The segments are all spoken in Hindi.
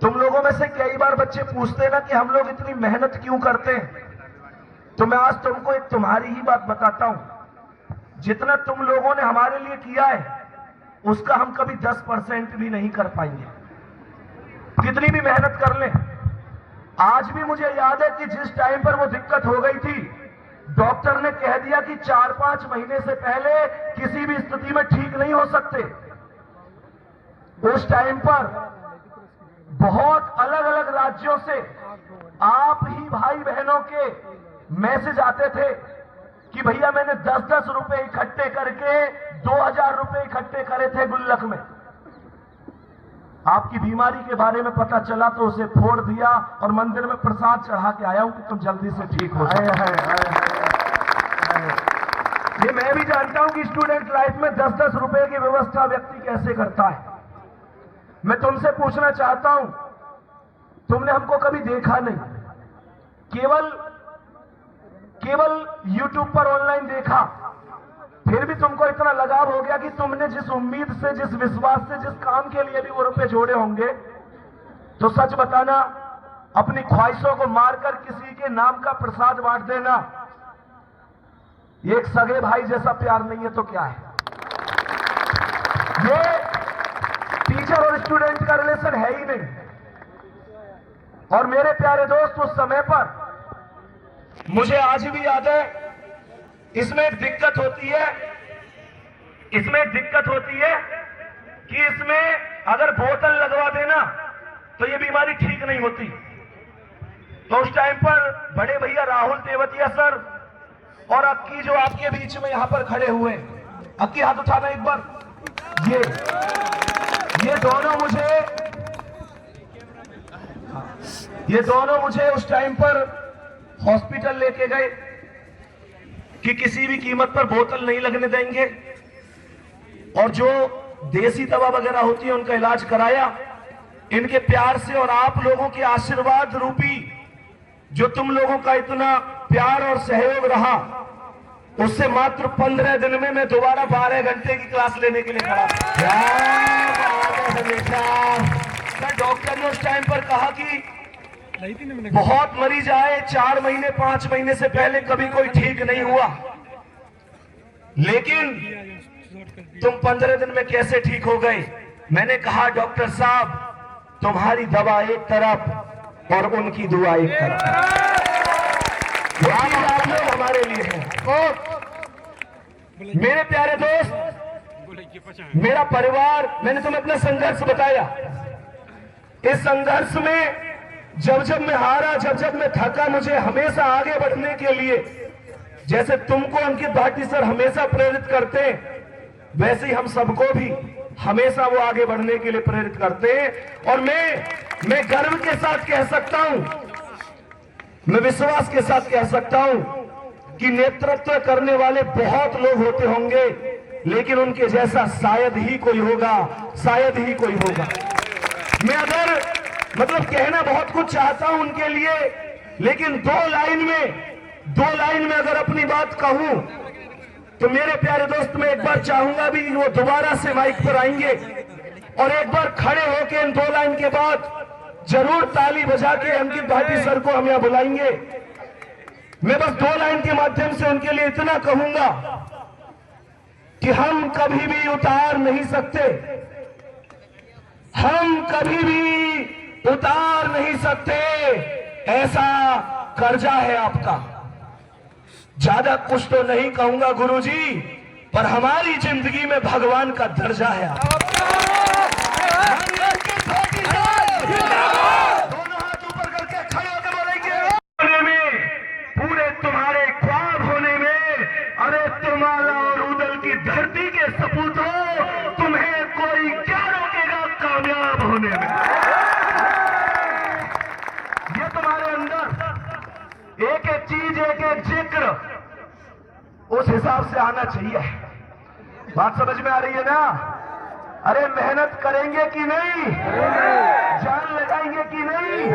तुम लोगों में से कई बार बच्चे पूछते हैं ना कि हम लोग इतनी मेहनत क्यों करते हैं। तो मैं आज तुमको एक तुम्हारी ही बात बताता हूं। जितना तुम लोगों ने हमारे लिए किया है उसका हम कभी 10% भी नहीं कर पाएंगे, कितनी भी मेहनत कर लें। आज भी मुझे याद है कि जिस टाइम पर वो दिक्कत हो गई थी, डॉक्टर ने कह दिया कि 4-5 महीने से पहले किसी भी स्थिति में ठीक नहीं हो सकते। उस टाइम पर बहुत अलग अलग राज्यों से आप ही भाई बहनों के मैसेज आते थे कि भैया मैंने 10-10 रुपए इकट्ठे करके 2000 रुपए इकट्ठे करे थे गुल्लक में। आपकी बीमारी के बारे में पता चला तो उसे फोड़ दिया और मंदिर में प्रसाद चढ़ा के आया हूं कि तुम जल्दी से ठीक हो जाए। ये मैं भी जानता हूं कि स्टूडेंट लाइफ में 10-10 रुपए की व्यवस्था व्यक्ति कैसे करता है। मैं तुमसे पूछना चाहता हूं, तुमने हमको कभी देखा नहीं, केवल YouTube पर ऑनलाइन देखा, फिर भी तुमको इतना लगाव हो गया कि तुमने जिस उम्मीद से, जिस विश्वास से, जिस काम के लिए भी वो रुपए जोड़े होंगे, तो सच बताना, अपनी ख्वाहिशों को मारकर किसी के नाम का प्रसाद बांट देना, ये एक सगे भाई जैसा प्यार नहीं है तो क्या है? ये टीचर और स्टूडेंट का रिलेशन है ही नहीं। और मेरे प्यारे दोस्त, उस समय पर मुझे आज भी याद है, इसमें एक दिक्कत होती है कि इसमें अगर बोतल लगवा देना तो ये बीमारी ठीक नहीं होती। तो उस टाइम पर बड़े भैया राहुल तेवतिया सर और अक्की जो आपके बीच में यहां पर खड़े हुए, अक्की हाथ उठाना एक बार, ये दोनों मुझे उस टाइम पर हॉस्पिटल लेके गए कि किसी भी कीमत पर बोतल नहीं लगने देंगे, और जो देसी दवा वगैरह होती है उनका इलाज कराया। इनके प्यार से और आप लोगों के आशीर्वाद रूपी जो तुम लोगों का इतना प्यार और सहयोग रहा, उससे मात्र 15 दिन में मैं दोबारा 12 घंटे की क्लास लेने के लिए खड़ा। सर, डॉक्टर ने उस टाइम पर कहा कि बहुत मरीज आए, 4 महीने 5 महीने से पहले कभी कोई ठीक नहीं हुआ, लेकिन तुम 15 दिन में कैसे ठीक हो गए? मैंने कहा डॉक्टर साहब, तुम्हारी दवा एक तरफ और उनकी दुआ एक तरफ, आप लोग हमारे लिए हैं। मेरे प्यारे दोस्त, मेरा परिवार, मैंने तुम्हें अपना संघर्ष बताया। इस संघर्ष में जब मैं हारा, जब मैं थका, मुझे हमेशा आगे बढ़ने के लिए, जैसे तुमको अंकित भाटी सर हमेशा प्रेरित करते हैं, वैसे ही हम सबको भी हमेशा वो आगे बढ़ने के लिए प्रेरित करते हैं। और मैं गर्व के साथ कह सकता हूं, मैं विश्वास के साथ कह सकता हूं कि नेतृत्व करने वाले बहुत लोग होते होंगे, लेकिन उनके जैसा शायद ही कोई होगा, शायद ही कोई होगा। मैं अगर कहना बहुत कुछ चाहता हूं उनके लिए, लेकिन दो लाइन में अगर अपनी बात कहूं तो मेरे प्यारे दोस्त, मैं एक बार चाहूंगा भी वो दोबारा से माइक पर आएंगे और एक बार खड़े होकर इन 2 लाइन के बाद जरूर ताली बजा के अंकित भाटी सर को हम यहां बुलाएंगे। मैं बस 2 लाइन के माध्यम से उनके लिए इतना कहूंगा कि हम कभी भी उतार नहीं सकते, हम कभी भी उतार नहीं सकते, ऐसा कर्जा है आपका। ज्यादा कुछ तो नहीं कहूंगा गुरुजी, पर हमारी जिंदगी में भगवान का दर्जा है आपका। दोनों हाथ ऊपर करके खड़े होकर बोलेंगे, पूरे तुम्हारे ख्वाब होने में, अरे तुम्हारा और उदल की धरती के सपूत हो, तुम्हें कोई क्या रोकेगा कामयाब होने में। ये तुम्हारे अंदर एक एक चीज, एक एक जिक्र उस हिसाब से आना चाहिए। बात समझ में आ रही है ना? अरे मेहनत करेंगे कि नहीं, जान लगाएंगे कि नहीं,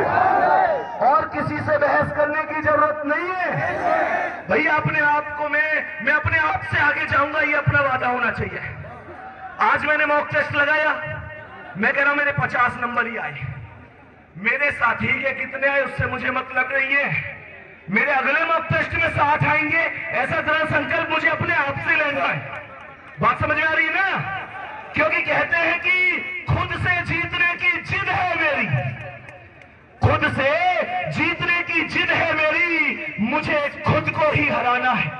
और किसी से बहस करने की जरूरत नहीं है भैया। अपने आप को मैं अपने आप से आगे जाऊंगा, ये अपना वादा होना चाहिए। आज मैंने मॉक टेस्ट लगाया, मैं कह रहा हूं मेरे 50 नंबर ही आए। मेरे साथी के कितने आए उससे मुझे मतलब नहीं है। मेरे अगले मॉक टेस्ट में 60 आएंगे, ऐसा तरह संकल्प मुझे अपने आप से लेना है। बात समझ में आ रही है ना? क्योंकि कहते हैं कि खुद से जीतने की जिद है मेरी, खुद से जीतने की जिद है मेरी, मुझे खुद को ही हराना है।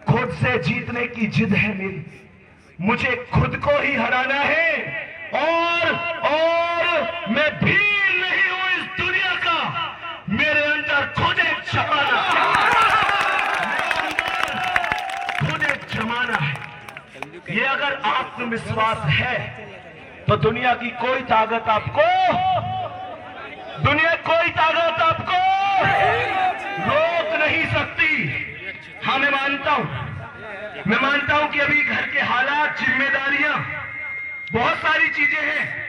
खुद से जीतने की जिद है मेरी, मुझे खुद को ही हराना है। और मैं भील नहीं हूं इस दुनिया का, मेरे अंदर खुद एक जमाना है, खुद एक जमाना है। ये अगर आत्मविश्वास है तो दुनिया की कोई ताकत आपको रोक नहीं सकती। हाँ, मैं मानता हूं कि अभी घर के हालात, जिम्मेदारियां, बहुत सारी चीजें हैं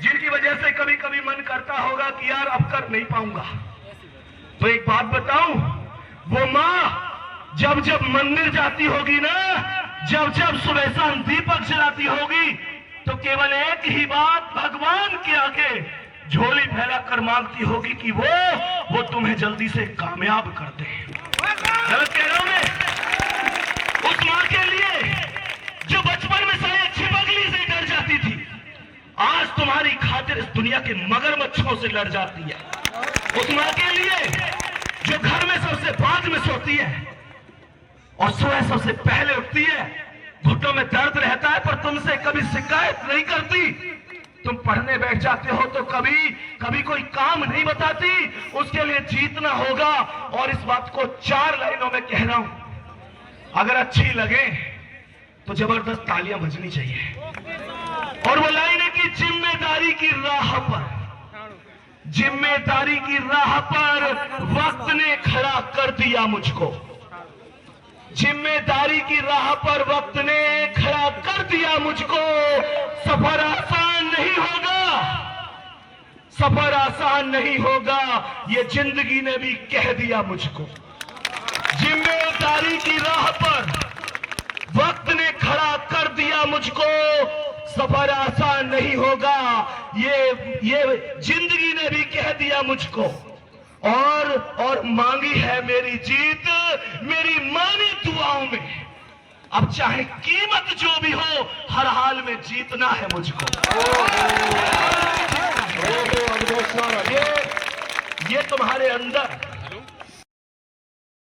जिनकी वजह से कभी कभी मन करता होगा कि यार अब कर नहीं पाऊंगा। तो एक बात बताऊं, वो मां जब जब मंदिर जाती होगी ना, जब जब सुबह शाम दीपक जलाती होगी, तो केवल एक ही बात भगवान के आगे झोली फैलाकर मांगती होगी कि वो तुम्हें जल्दी से कामयाब कर दे। गलत कह रहा हूं मैं? उस मां के लिए जो बचपन में शायद छिपकली से डर जाती थी, आज तुम्हारी खातिर इस दुनिया के मगरमच्छों से लड़ जाती है। उस मां के लिए जो घर में सबसे बाद में सोती है और सुबह सबसे पहले उठती है, घुटनों में दर्द रहता है पर तुमसे कभी शिकायत नहीं करती। तुम पढ़ने बैठ जाते हो तो कभी कोई काम नहीं बताती। उसके लिए जीतना होगा। और इस बात को 4 लाइनों में कह रहा हूं, अगर अच्छी लगे तो जबरदस्त तालियां बजनी चाहिए। और वो लाइन है कि जिम्मेदारी की राह पर वक्त ने खड़ा कर दिया मुझको। जिम्मेदारी की राह पर वक्त ने खड़ा कर दिया मुझको। सफर आसान नहीं होगा, ये जिंदगी ने भी कह दिया मुझको। जिम्मेदारी की राह पर वक्त ने खड़ा कर दिया मुझको। सफर आसान नहीं होगा, ये जिंदगी ने भी कह दिया मुझको। और मांगी है मेरी जीत मेरी मानी दुआओं में। अब चाहे कीमत जो भी हो, हर हाल में जीतना है मुझको। ये तुम्हारे अंदर